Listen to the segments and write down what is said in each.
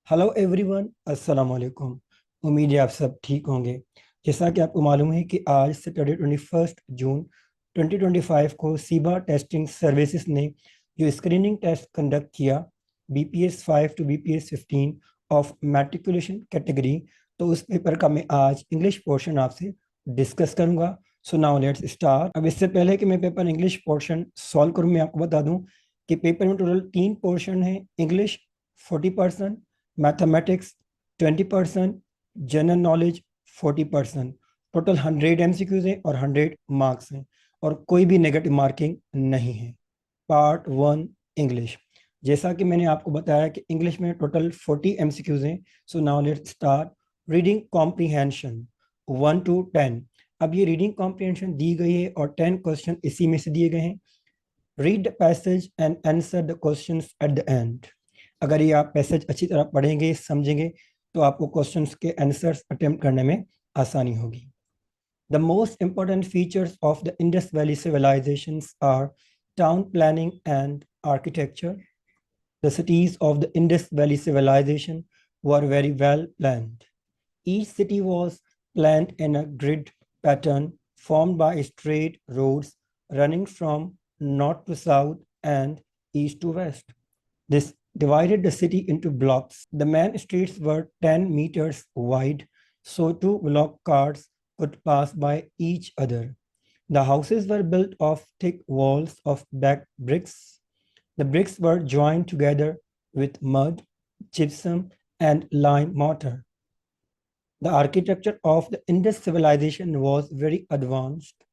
Hello everyone, अस्सलाम वालेकुम। उम्मीद है आप सब ठीक होंगे। जैसा कि आपको मालूम है कि आज सैटरडे 21 जून 2025 को सीबा टेस्टिंग सर्विसेज ने जो स्क्रीनिंग टेस्ट कंडक्ट किया BPS 5 to BPS 15 of matriculation category, तो उस पेपर का मैं आज इंग्लिश पोर्शन आपसे डिस्कस करूंगा। So now let's start. अब इससे पहले कि मैं पेपर इंग्लिश पोर्शन सॉल्व करूं, मैं आपको बता दूं कि पेपर में टोटल 3 पोर्शन है। English 40%, mathematics 20%, general knowledge 40%। Total 100 MCQs हैं और 100 मार्क्स हैं और कोई भी नेगेटिव मार्किंग नहीं है। Part 1 English. जैसा कि मैंने आपको बताया कि इंग्लिश में टोटल 40 MCQs हैं। So now let's start. Reading comprehension 1 to 10। अब ये रीडिंग कॉम्प्रीहेंशन दी गई है और 10 क्वेश्चन इसी में से दिए गए हैं। Read the passage and answer the questions at the end. अगर ये आप पैसेज अच्छी तरह पढ़ेंगे, समझेंगे, तो आपको क्वेश्चंस के आंसर्स अटेम्प्ट करने में आसानी होगी। The most important features of the Indus Valley civilizations are town planning and architecture. The cities of the Indus Valley civilization were very well planned. Each city was planned in a grid pattern formed by straight roads running from north to south and east to west. This divided the city into blocks. The main streets were 10 meters wide, so two block cars could pass by each other. The houses were built of thick walls of black bricks. The bricks were joined together with mud, gypsum, and lime mortar. The architecture of the Indus civilization was very advanced.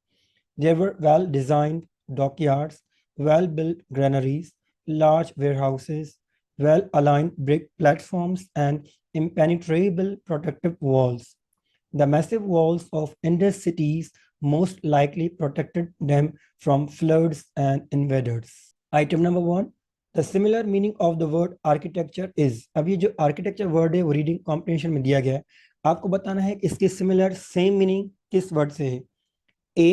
There were well-designed dockyards, well-built granaries, large warehouses, well-aligned brick platforms, and impenetrable protective walls. The massive walls of Indus cities most likely protected them from floods and invaders. Item number 1. The similar meaning of the word architecture is। अब ये जो architecture word है वो reading comprehension में दिया गया है। आपको बताना है कि इसके सिमिलर सेम मीनिंग किस वर्ड से है। A.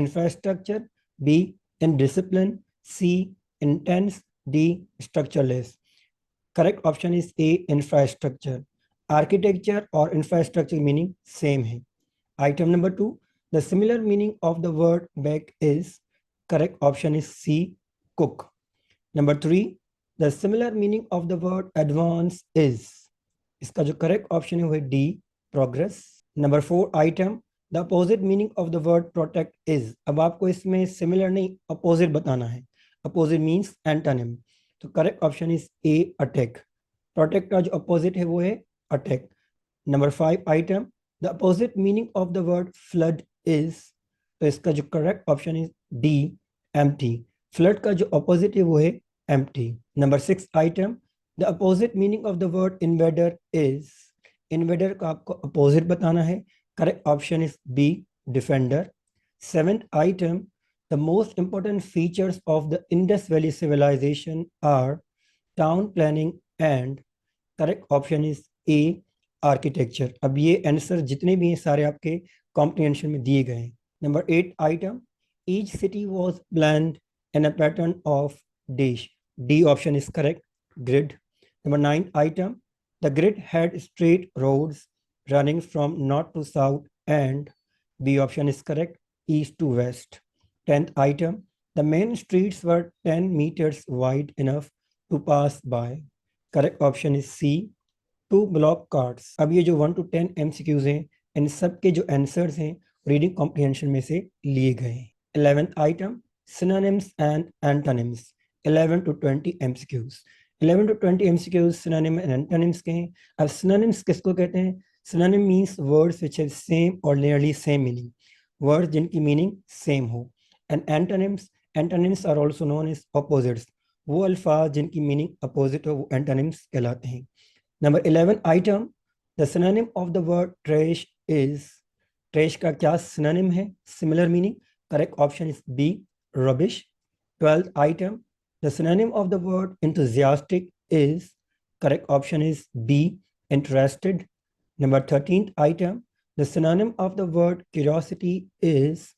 Infrastructure, B. Indiscipline, C. Intense, D. Structureless. Correct option is A. Infrastructure. Architecture और infrastructure meaning same है। Item number 2. The similar meaning of the word bake is। Correct option is C. Cook. Number 3. The similar meaning of the word advance is। इसका जो correct option है वो है D. Progress. Number 4 item। The opposite meaning of the word protect is। अब आपको इसमें similar नहीं, opposite बताना है। Opposite means antonym। तो correct option is A. Attack। Protect का जो opposite है वो है attack। Number 5 item। The opposite meaning of the word flood is। तो इसका जो correct option is D. Empty। Flood का जो opposite है वो है empty। Number 6 item। The opposite meaning of the word invader is। Invader का आपको opposite बताना है। Correct option is B. Defender। Seventh item। The most important features of the Indus Valley civilization are town planning and। Correct option is A. Architecture। अब ये answer जितने भी हैं सारे आपके कॉम्प्रिहेंशन में दिए गए हैं। Number 8 item। Each city was planned in a pattern of dash। D option is correct, grid। Number 9 item। The grid had straight roads running from north to south and B option is correct, east to west। 10th item। The main streets were 10 meters wide enough to pass by। Correct option is C. To block cards. अब ये जो 1 to 10 MCQs हैं, इन सब के जो answers हैं reading comprehension में से लिए गए हैं। 11th item. Synonyms and antonyms 11 to 20 MCQs। 11 to 20 MCQs synonym and antonyms के हैं। अब सिनोनिम्स किसको कहते हैं? Synonym means words which have same और नियरली सेम मीनिंग, वर्ड्स जिनकी मीनिंग सेम हो। And antonyms, antonyms are also known as opposites. वो अल्फाज जिनकी मीनिंग अपोजिट हो वो एंटोनिम्स कहलाते हैं। Number 11 item. The synonym of the word trash is. Trash का क्या सिनोनिम है? Similar meaning. Correct option is B. Rubbish. 12th item. The synonym of the word enthusiastic is. Correct option is B. Interested. Number 13th item. The synonym of the word curiosity is.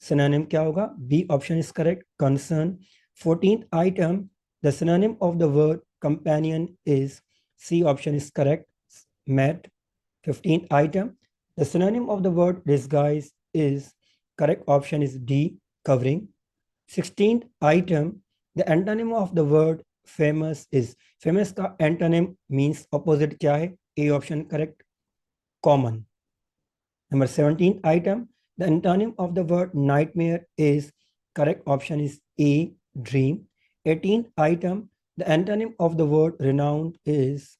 Synonym क्या होगा? B option is correct, concern. 14th item। The synonym of the word companion is। C option is correct, mat. 15th item, the synonym of the word disguise is, correct option is D, covering. 16th item, the antonym of the word famous is, famous का antonym means opposite क्या है? A option correct, common. Number 17th item, the antonym of the word nightmare is, correct option is A, dream. 18th item, the antonym of the word renowned is,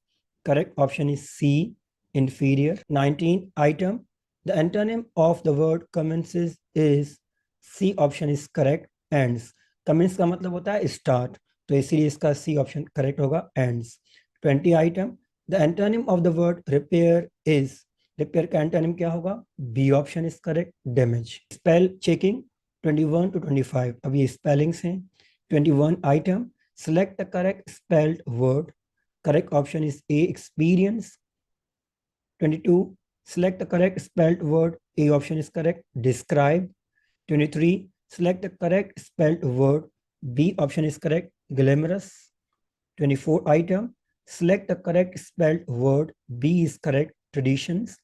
correct option is C, inferior. 19th item, the antonym of the word commences is, C option is correct, ends. Commence का मतलब होता है start, तो इसीलिए इसका C option correct होगा, ends. 20 item, the antonym of the word repair is, repair का antonym क्या होगा? B option is correct, damage. Spell checking 21 to 25, अब ये स्पेलिंग्स हैं. 21 item, select the correct spelled word, correct option is A, experience. 22, select the correct spelled word, A option is correct, describe. 23, select the correct spelled word, B option is correct, glamorous. 24 item, select the correct spelled word, B is correct, traditions.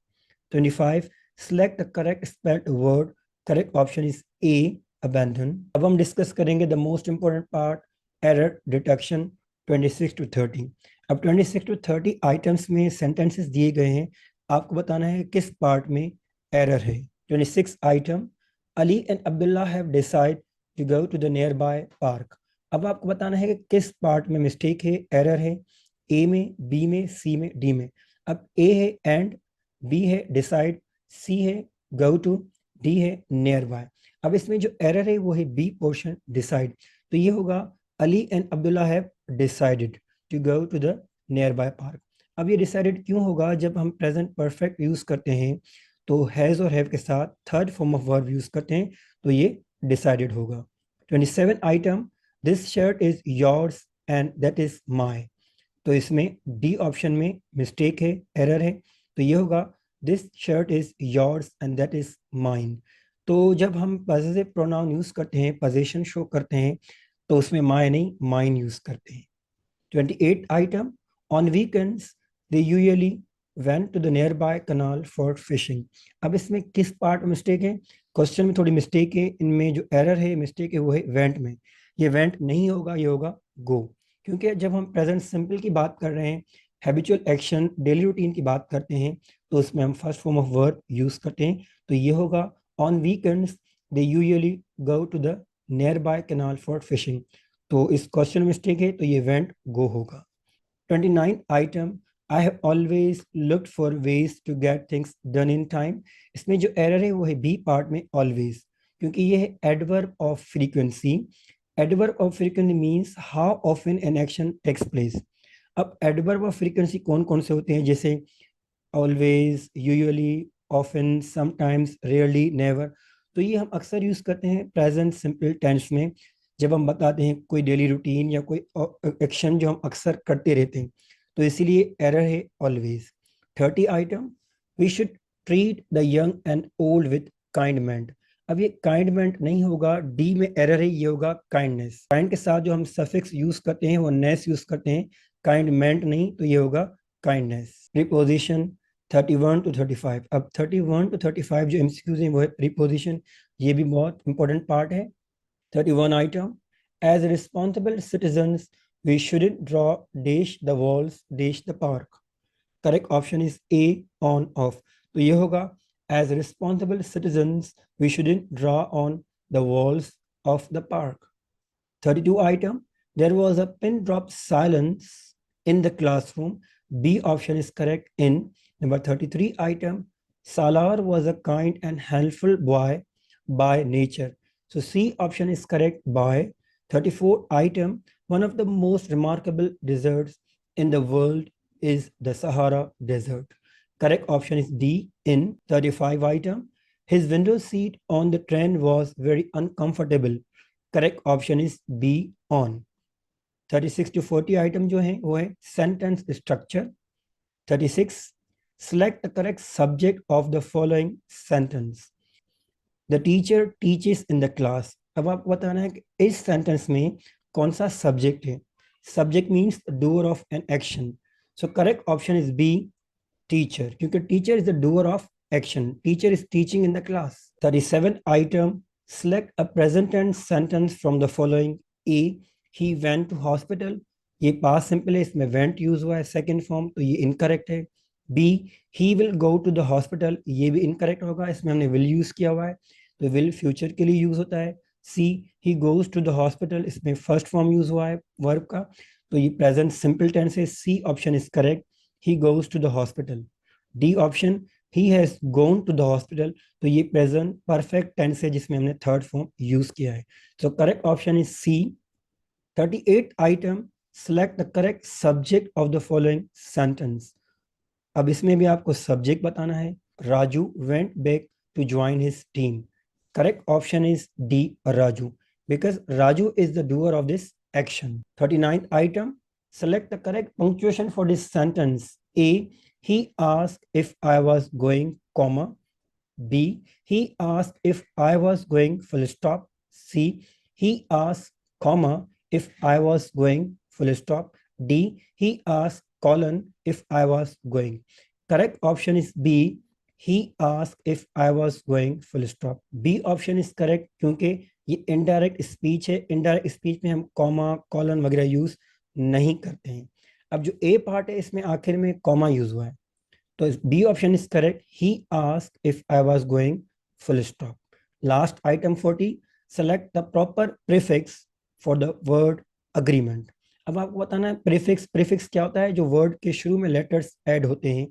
25, select the correct spelled word, correct option is A, abandon. अब हम discuss करेंगे the most important part, error detection. 26 to 30, अब 26 to 30 items में sentences दिए गए हैं, आपको बताना है किस पार्ट में एरर है. 26 item, Ali and Abdullah have decide to go to the nearby park. अब आपको बताना है कि किस पार्ट में मिस्टेक है, एरर है, ए में, बी में, सी में, डी में. अब ए है एंड, बी है डिसाइड, सी है गो टू, डी है नियर बाय. अब इसमें जो एरर है वो है बी पोर्शन, डिसाइड. तो ये होगा Ali and Abdullah have decided to go to the nearby park. अब ये डिसाइडेड क्यों होगा? जब हम प्रेजेंट परफेक्ट यूज करते हैं तो हैज और हैव के साथ third form of verb use करते हैं, तो ये डिसाइडेड होगा. 27 item, this shirt is yours and that is my. तो इसमें डी ऑप्शन में मिस्टेक है, एरर है, तो ये होगा this shirt is yours and that is mine. तो जब हम पॉसेसिव प्रोनाउन यूज करते हैं, पोजीशन शो करते हैं, तो उसमें माई नहीं, माइन यूज करते हैं. 28 item, on weekends they usually went to the nearby canal for fishing. अब इसमें किस पार्ट में मिस्टेक है? क्वेश्चन में थोड़ी मिस्टेक है, इनमें जो एरर है, मिस्टेक है, वो है वेंट में. ये वेंट नहीं होगा, ये होगा गो. क्योंकि जब हम प्रेजेंट सिंपल की बात कर रहे हैं, हैबिचुअल एक्शन, डेली रूटीन की बात करते हैं, तो उसमें हम first form of verb use करते हैं. तो ये होगा on weekends they usually go to the nearby canal for fishing. तो इस क्वेश्चन मिस्टेक है, तो ये वेंट गो होगा. 29 item, I have always looked for ways to get things done in time. इसमें जो एरर है वो है बी पार्ट में, ऑलवेज, क्योंकि ये है adverb of frequency. Adverb of frequency means how often an action takes place. अब एडवर्ब ऑफ फ्रीक्वेंसी कौन कौन से होते हैं? जैसे always, usually, often, sometimes, rarely, never. तो ये हम अक्सर यूज करते हैं प्रेजेंट सिंपल टेंस में, जब हम बताते हैं कोई डेली रूटीन या कोई एक्शन जो हम अक्सर करते रहते हैं, तो इसीलिए एरर है always. 30 item, we should treat the young and old with kindness. अब ये काइंडमेंट नहीं होगा, डी में एरर है, ये होगा काइंडनेस. काइंड के साथ जो हम सफिक्स यूज करते हैं वो नेस यूज करते हैं, काइंडमेंट नहीं, तो ये होगा काइंडनेस. प्रीपोजिशन 31 to 35, अब 31 to 35 जो एमसीक्यूज हैं वो है प्रीपोजिशन, ये भी बहुत इंपॉर्टेंट पार्ट है. 31 item, as responsible citizens we shouldn't draw dash the walls dash the park. Correct option is A, on off. तो ये होगा as responsible citizens we shouldn't draw on the walls of the park. 32 item, there was a pin drop silence in the classroom. B option is correct, in. Number 33 item, Salar was a kind and helpful boy by nature. So C option is correct, by. 34 item, one of the most remarkable deserts in the world is the Sahara Desert. Correct option is D, in. 35 item, his window seat on the train was very uncomfortable. Correct option is B, on. 36 to 40 item जो है वो है sentence structure. 36, select the correct subject of the following sentence. The teacher teaches in the class. अब आपको बताना है कि इस सेंटेंस में कौन सा सब्जेक्ट है. Subject means doer of an action. So correct option is B, teacher, क्योंकि teacher is the doer of action, teacher is teaching in the class. 37 item, select a present tense sentence from the following. A, he went to hospital, ये past simple है, इसमें went use हुआ है second form, तो ये incorrect है। B, he will go to the hospital, ये भी इनकरेक्ट होगा, इसमें हमने will यूज किया हुआ है, तो will फ्यूचर के लिए यूज होता है। C, he goes to the hospital, इसमें फर्स्ट फॉर्म यूज हुआ है वर्ब का, तो ये प्रेजेंट सिंपल टेंस है। C option is correct, he goes to the hospital। D option, he has gone to the hospital, तो ये प्रेजेंट परफेक्ट टेंस है जिसमें हमने थर्ड फॉर्म यूज किया है। So correct option is C. 38 item, select the correct subject of the following sentence. अब इसमें भी आपको सब्जेक्ट बताना है। Raju went back to join his team, correct option is D, Raju, because Raju is the doer of this action. 39th item, select the correct punctuation for this sentence. A, he asked if I was going, comma. B, he asked if I was going, full stop. C, he asked, comma, if I was going, full stop. D, he asked, colon, if I was going. Correct option is B, he asked if I was going, full stop. B option is correct क्योंकि ये indirect speech है, indirect speech में हम comma colon वगैरह use नहीं करते हैं। अब जो ए पार्ट है इसमें आखिर में कॉमा यूज हुआ है, तो B option is correct, he asked if I was going, full stop. Last item 40, select the proper prefix for the word agreement. अब आपको बताना है प्रीफिक्स, प्रीफिक्स क्या होता है, जो वर्ड के शुरू में लेटर्स ऐड होते हैं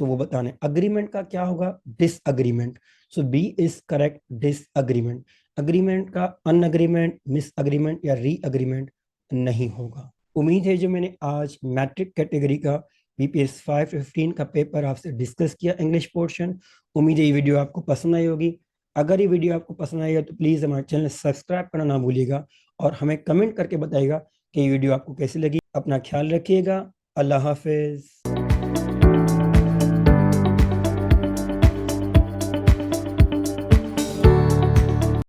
तो वो बताना है। अग्रीमेंट का क्या होगा, disagreement. So B is correct, disagreement. Agreement का अनअग्रीमेंट, मिस अग्रीमेंट या री अग्रीमेंट नहीं होगा। उम्मीद है जो मैंने आज मैट्रिक कैटेगरी का बीपीएस 515 का पेपर आपसे डिस्कस किया इंग्लिश पोर्शन, उम्मीद है ये वीडियो आपको पसंद आई होगी। अगर ये वीडियो आपको पसंद आई है तो प्लीज़ हमारे चैनल सब्सक्राइब करना ना भूलिएगा और हमें कमेंट करके बताइएगा कि ये वीडियो आपको कैसी लगी। अपना ख्याल रखिएगा। अल्लाह हाफिज़।